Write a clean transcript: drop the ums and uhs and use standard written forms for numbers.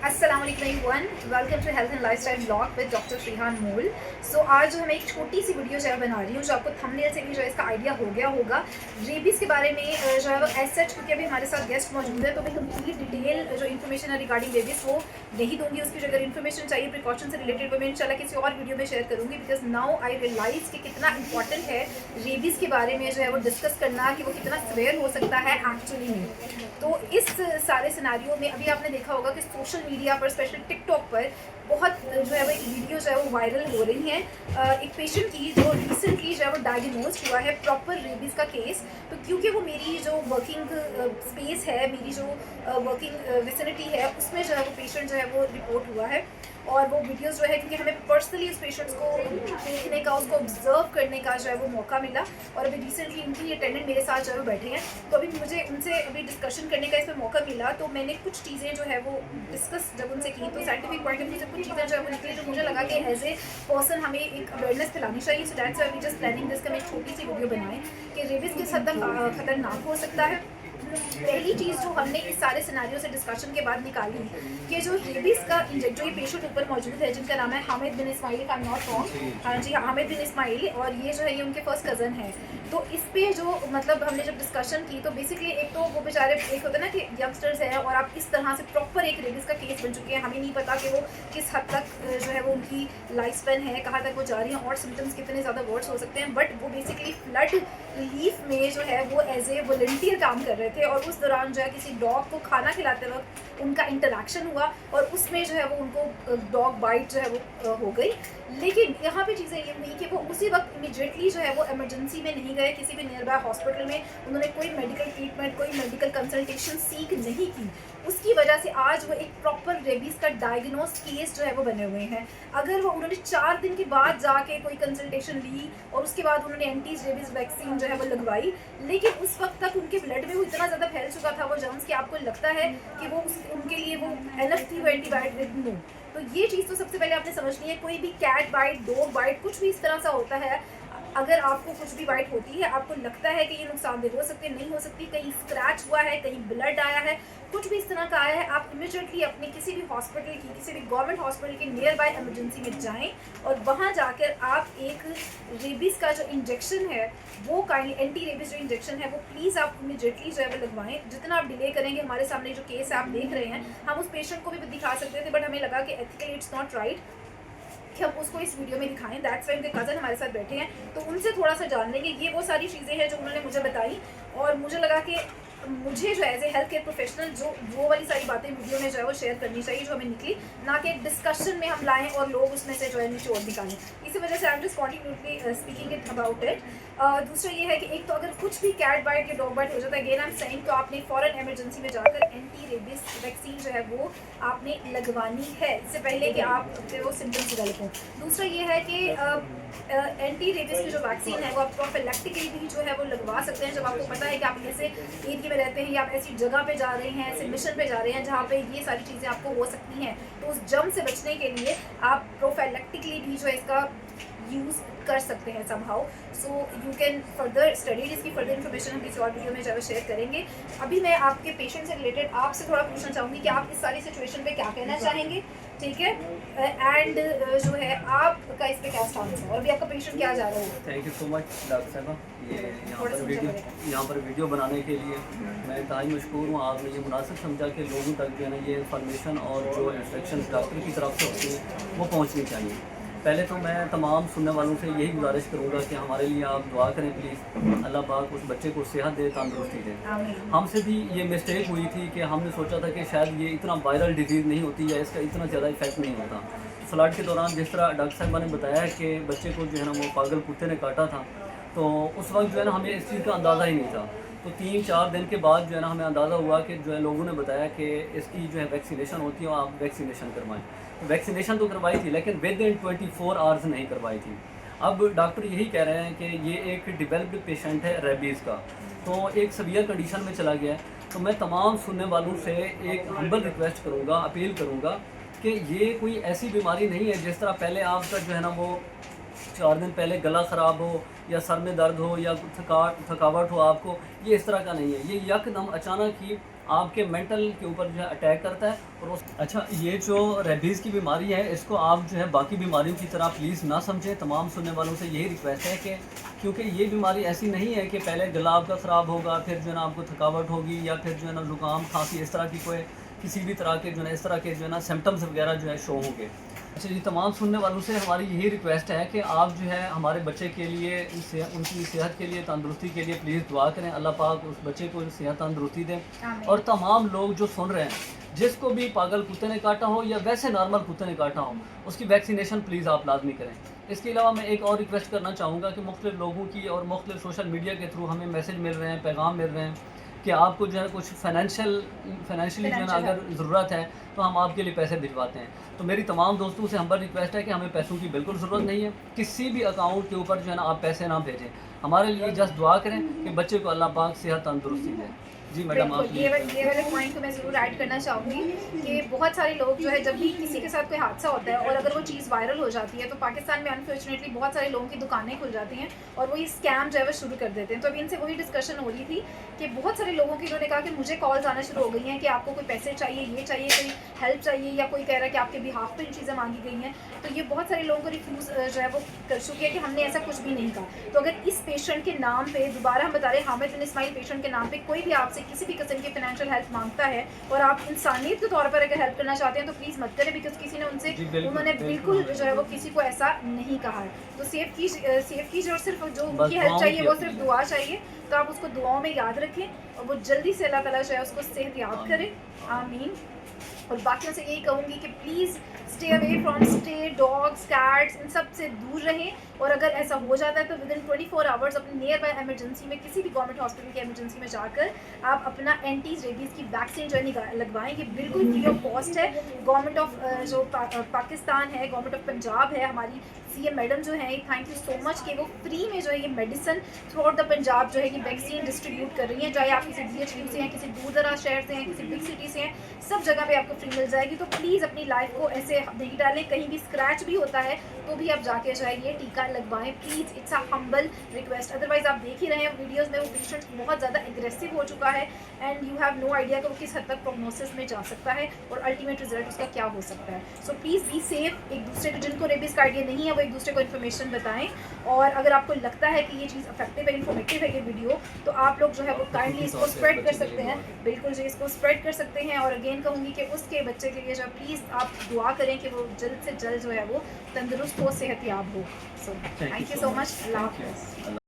अस्सलामुअलैकुम everyone, welcome to health and lifestyle blog with doctor Shrihan Mool. आज जो है मैं एक छोटी सी वीडियो जो है बना रही हूँ, जो आपको थंबनेल से भी जो है इसका आइडिया हो गया होगा। रेबीज़ के बारे में जो है वो एज सच, क्योंकि अभी हमारे साथ गेस्ट मौजूद है तो मैं कंप्लीट डिटेल जो इन्फॉर्मेशन है रिगार्डिंग रेबीज़ वो नहीं दूँगी। उसकी जो अगर इन्फॉर्मेशन चाहिए प्रिकॉशन से रिलेटेड वो मैं इंशाल्लाह किसी और वीडियो में शेयर करूँगी, बिकॉज नाउ आई रियलाइज़ कि कितना इंपॉर्टेंट है रेबीज़ के बारे में जो है वो डिस्कस करना, कि वो कितना सवेयर हो सकता है एक्चुअली में। तो इस सारे सिनारियो में अभी आपने देखा होगा कि सोशल मीडिया पर, स्पेशली टिकटॉक पर बहुत जो है वो एक वीडियो जो है वो वायरल हो रही है एक पेशेंट की जो रिसेंटली जो है वो डायग्नोज हुआ है प्रॉपर रेबीज़ का केस। तो क्योंकि वो मेरी जो वर्किंग स्पेस है, मेरी जो वर्किंग विसिनिटी है, उसमें जो है वो पेशेंट जो है वो रिपोर्ट हुआ है। और वो वीडियोस जो है, क्योंकि हमें पर्सनली उस पेशेंट्स को देखने का, उसको ऑब्जर्व करने का जो है वो मौका मिला, और अभी रिसेंटली उनकी अटेंडेंट मेरे साथ जो है वो बैठे हैं, तो अभी मुझे उनसे अभी डिस्कशन करने का इसमें मौका मिला। तो मैंने कुछ चीज़ें जो है वो डिस्कस जब उनसे की, तो साइंटिफिक पॉइंट ऑफ व्यू से कुछ चीज़ें जो है वो निकली, जो मुझे लगा कि एज ए पर्सन हमें एक अवेयरनेस फैलानी चाहिए। So that's why we just planning this, हम एक छोटी सी वीडियो बनाएं कि रेबीज़ किस हद तक खतरनाक हो सकता है। पहली चीज़ जो हमने इस सारे सिनारियों से डिस्कशन के बाद निकाली कि जो रेबीज़ का इंजेक्ट, जो ये पेशेंट ऊपर मौजूद है जिनका नाम है Hamid bin Ismail, I am not wrong, हाँ जी हामिद बिन इस्माइल, और ये जो है ये उनके फर्स्ट कज़न है। तो इस पे जो मतलब हमने जब डिस्कशन की, तो बेसिकली एक तो वो बेचारे, एक होता है ना कि यंगस्टर्स हैं और आप इस तरह से प्रॉपर एक रेबीज़ का केस बन चुके हैं, हमें नहीं पता कि वो किस हद तक जो है वो उनकी लाइफ स्पेन है, कहाँ तक वो जा रही हैं, और सिम्टम्स कितने ज़्यादा वर्ड्स हो सकते हैं। बट वो बेसिकली फ्लड रिलीफ में जो है वो एज ए वॉलंटियर काम कर रहे थे, और उस दौरान जो है किसी डॉग को खाना खिलाते वक्त उनका इंटरेक्शन हुआ, और उसमें जो है वो उनको डॉग बाइट जो है वो हो गई। लेकिन यहाँ पे चीज़ें ये हुई कि वो उसी वक्त इमीडिएटली जो है वो इमरजेंसी में नहीं गए, किसी भी नियर बाय हॉस्पिटल में उन्होंने कोई मेडिकल ट्रीटमेंट, कोई मेडिकल कंसल्टेशन सीख नहीं की। उसकी वजह से आज वो एक प्रॉपर रेबीज़ का डायग्नोस केस जो है वो बने हुए हैं। अगर वो उन्होंने 4 दिन के बाद जाके कोई कंसल्टेशन ली और उसके बाद उन्होंने एंटी रेबीज़ वैक्सीन जो है वो लगवाई, लेकिन उस वक्त तक उनके ब्लड में वो इतना ज़्यादा फैल चुका था वो जर्म्स, कि आपको लगता है कि वो उनके लिए वो एनफ थी वो एंटीबायोटिक। नो, तो ये चीज़ तो सबसे पहले आपने समझनी है। कोई भी कैट बाइट, डॉग बाइट, कुछ भी इस तरह सा होता है, अगर आपको कुछ भी बाइट होती है, आपको लगता है कि ये नुकसानदेह हो सकती है, नहीं हो सकती, कहीं स्क्रैच हुआ है, कहीं ब्लड आया है, कुछ भी इस तरह का आया है, आप इमीडिएटली अपने किसी भी हॉस्पिटल की, किसी भी गवर्नमेंट हॉस्पिटल की नियर बाय इमरजेंसी में जाएं, और वहाँ जाकर आप एक रेबीज़ का जो इंजेक्शन है वो काइंडली, एंटी रेबीज़ जो इंजेक्शन है वो प्लीज़ आप इमीडिएटली जो है वो लगवाएं। जितना आप डिले करेंगे, हमारे सामने जो केस आप देख रहे हैं, हम उस पेशेंट को भी दिखा सकते थे, बट हमें लगा कि एथिकली इट्स नॉट राइट कि हम उसको इस वीडियो में दिखाएं। दैट्स वाई उनके कज़न हमारे साथ बैठे हैं, तो उनसे थोड़ा सा जान लेंगे। ये वो सारी चीज़ें हैं जो उन्होंने मुझे बताई, और मुझे लगा कि मुझे जो as a health care professional जो वो वाली सारी बातें वीडियो में जो है वो शेयर करनी चाहिए जो हमें निकली, ना कि डिस्कशन में हम लाएं और लोग उसमें से जो है निचोड़ निकालें। इसी वजह से I am just continuously speaking it about it. दूसरा ये है कि एक तो अगर कुछ भी कैट बाइट या डॉग बाइट हो जाता है, अगेन आई एम सेइंग, तो आपने फ़ौरन इमरजेंसी में जाकर एंटी रेबीज़ वैक्सीन जो है वो आपने लगवानी है, इससे पहले कि आप वो सिम्टम्स डेवलप हों। दूसरा ये है कि एंटी रेबीज़ की जो वैक्सीन है वो आप प्रोफिलैक्टिकली भी जो है वो लगवा सकते हैं, जब आपको पता है कि आप ऐसे एरिया में रहते हैं या आप ऐसी जगह पे जा रहे हैं, ऐसे मिशन पे जा रहे हैं जहाँ पे ये सारी चीज़ें आपको हो सकती हैं। तो उस जर्म से बचने के लिए आप प्रोफिलैक्टिकली भी जो है इसका यूज़ कर सकते हैं somehow. So you can further study, इसकी फर्दर इन्फॉर्मेशन हम किसी और वीडियो में जो है शेयर करेंगे। अभी मैं आपके पेशेंट से रिलेटेड आपसे थोड़ा पूछना चाहूँगी कि आप इस सारी सिचुएशन पे क्या कहना चाहेंगे, ठीक है, एंड जो है आपका इस पे क्या स्टांस है, और अभी आपका पेशेंट क्या जा रहा है। Thank you so much doctor साहबा, ये यहाँ पर वीडियो बनाने के लिए मैं इंतहाई मशकूर हूँ। आपने ये मुनासिब समझा कि लोगों तक जो है ना ये इन्फॉर्मेशन और जो इंस्ट्रक्शन डॉक्टर की तरफ से होती है वो पहुँचनी चाहिए। पहले तो मैं तमाम सुनने वालों से यही गुजारिश करूँगा कि हमारे लिए आप दुआ करें प्लीज़। अल्लाह पाक उस बच्चे को सेहत दे, तंदुरुस्ती दे। हमसे भी ये मिस्टेक हुई थी कि हमने सोचा था कि शायद ये इतना वायरल डिजीज़ नहीं होती है, इसका इतना ज़्यादा इफेक्ट नहीं होता। फ्लड के दौरान जिस तरह डॉक्टर साहबा ने बताया कि बच्चे को जो है ना वो पागल कुत्ते ने काटा था, तो उस वक्त जो है ना हमें इस चीज़ का अंदाज़ा ही नहीं था। तो 3-4 दिन के बाद जो है ना हमें अंदाज़ा हुआ कि जो है लोगों ने बताया कि इसकी जो है वैक्सीनेशन होती है, आप वैक्सीनेशन करवाएं। तो वैक्सीनेशन तो करवाई थी, लेकिन विद इन 24 आवर्स नहीं करवाई थी। अब डॉक्टर यही कह रहे हैं कि ये एक डेवलप्ड पेशेंट है रेबीज़ का, तो एक सीवियर कंडीशन में चला गया है। तो मैं तमाम सुनने वालों से एक हम्बल रिक्वेस्ट करूँगा, अपील करूँगा कि ये कोई ऐसी बीमारी नहीं है जिस तरह पहले आपका जो है ना वो 4 दिन पहले गला ख़राब हो या सर में दर्द हो या थकावट हो आपको, ये इस तरह का नहीं है। ये यकदम अचानक ही आपके मेंटल के ऊपर जो है अटैक करता है। और अच्छा, ये जो रेबीज़ की बीमारी है इसको आप जो है बाकी बीमारियों की तरह प्लीज़ ना समझें। तमाम सुनने वालों से यही रिक्वेस्ट है कि क्योंकि ये बीमारी ऐसी नहीं है कि पहले गला आपका ख़राब होगा, फिर जो है ना आपको थकावट होगी या फिर जो है ना ज़ुकाम खांसी इस तरह की कोई किसी भी तरह के जो है ना इस तरह के जो है ना सिम्टम्स वगैरह जो है शो होंगे। अच्छा जी, तमाम सुनने वालों से हमारी यही रिक्वेस्ट है कि आप जो है हमारे बच्चे के लिए उनकी सेहत के लिए, तंदुरुस्ती के लिए प्लीज़ दुआ करें। अल्लाह पाक उस बच्चे को सेहत तंदुरुस्ती दें। और तमाम लोग जो सुन रहे हैं, जिसको भी पागल कुत्ते ने काटा हो या वैसे नॉर्मल कुत्ते ने काटा हो, उसकी वैक्सीनेशन प्लीज़ आप लाजमी करें। इसके अलावा मैं एक और रिक्वेस्ट करना चाहूँगा कि मुख्तलिफ लोगों की और मुख्तलिफ सोशल मीडिया के थ्रू हमें मैसेज मिल रहे हैं, पैगाम मिल रहे हैं कि आपको जो है कुछ फाइनेंशियली जो है ना अगर ज़रूरत है तो हम आपके लिए पैसे भिजवाते हैं। तो मेरी तमाम दोस्तों से हम्बल रिक्वेस्ट है कि हमें पैसों की बिल्कुल ज़रूरत नहीं है। किसी भी अकाउंट के ऊपर जो है ना आप पैसे ना भेजें। हमारे लिए जस्ट दुआ करें कि बच्चे को अल्लाह पाक सेहत तंदुरुस्ती दे। जी मैडम, आप ये वाले पॉइंट को मैं ज़रूर ऐड करना चाहूँगी कि बहुत सारे लोग जो है जब भी किसी के साथ कोई हादसा होता है और अगर वो चीज़ वायरल हो जाती है तो पाकिस्तान में अनफॉर्चुनेटली बहुत सारे लोगों की दुकानें खुल जाती हैं और वो ये स्कैम जो है वो शुरू कर देते हैं। तो अभी इनसे वही डिस्कशन हो रही थी कि बहुत सारे लोगों की इन्होंने कहा कि मुझे कॉल्स आना शुरू हो गई हैं कि आपको कोई पैसे चाहिए, ये चाहिए, कोई हेल्प चाहिए, या कोई कह रहा है कि आपके बिहाफ पे इन चीज़ें मांगी गई हैं। तो ये बहुत सारे लोगों को रिफ्यूज़ जो है वो कर चुकी है कि हमने ऐसा कुछ भी नहीं कहा। तो अगर इस पेशेंट के नाम पे दोबारा हम बता रहे हैं, हामिद बिन इस्माइल पेशेंट के नाम पे कोई भी आपसे किसी भी किस्म की फाइनेंशियल हेल्प मांगता है और आप इंसानियत के तौर पर अगर हेल्प करना चाहते हैं तो प्लीज़ मत करें, बिकॉज किसी ने उन्होंने बिल्कुल जो है वो किसी को ऐसा नहीं कहा है। तो सेव कीजिए और सिर्फ जो उनकी हेल्प चाहिए वो सिर्फ दुआ चाहिए, तो आप उसको दुआओं में याद रखें और वो जल्दी से अल्लाह ताला जो है उसको सेहत याद करें। आमीन। और बाकियों से यही कहूँगी कि please stay away from stay dogs, cats, इन सब से दूर रहें। और अगर ऐसा हो जाता है तो विदिन 24 आवर्स अपने नियर बाय एमरजेंसी में किसी भी गवर्नमेंट हॉस्पिटल की एमरजेंसी में जाकर आप अपना एंटी रेबीज़ की वैक्सीन जो है लगवाएं। ये बिल्कुल फ्री ऑफ कॉस्ट है। गवर्नमेंट ऑफ जो पाकिस्तान है, गवर्नमेंट ऑफ पंजाब है, हमारी सीएम मैडम जो है, थैंक यू सो मच कि वो फ्री में जो है ये medicine through out the Punjab जो है ये वैक्सीन डिस्ट्रीब्यूट कर रही हैं। चाहे आप किसी DHQ से हैं, किसी दूर दराज शहर से हैं, किसी बिग सिटी से हैं, सब जगह पे आपको फ्री मिल जाएगी। तो प्लीज़ अपनी लाइफ को ऐसे नहीं डालें। कहीं भी स्क्रैच भी होता है तो भी आप जाके जो है ये टीका लगवाएं please. It's a humble request. Otherwise आप देख ही रहे हैं वीडियोज़ में वो पेशेंट बहुत ज़्यादा एग्रेसिव हो चुका है and you have no idea कि वो किस हद तक प्रोग्नोसिस में जा सकता है और अल्टीमेट रिजल्ट उसका क्या हो सकता है। So please be safe. एक दूसरे को, जिनको रेबीज़ का आइडिया नहीं है, वो एक दूसरे को इन्फॉर्मेशन बताएं। और अगर आपको लगता है कि ये चीज़ इफेक्टिव है, इन्फॉर्मेटिव है ये वीडियो, तो आप लोग जो है वो काइंडली इसको स्प्रेड कर सकते हैं। बिल्कुल जी, इसको स्प्रेड कर सकते हैं। और अगेन कहूँगी कि उसके बच्चे के लिए जो प्लीज़ आप दुआ करें कि वो जल्द से जल्द जो है वो तंदुरुस्त हो, सेहतयाब हो। So thank you so much. अल्लाह हाफ़िज़।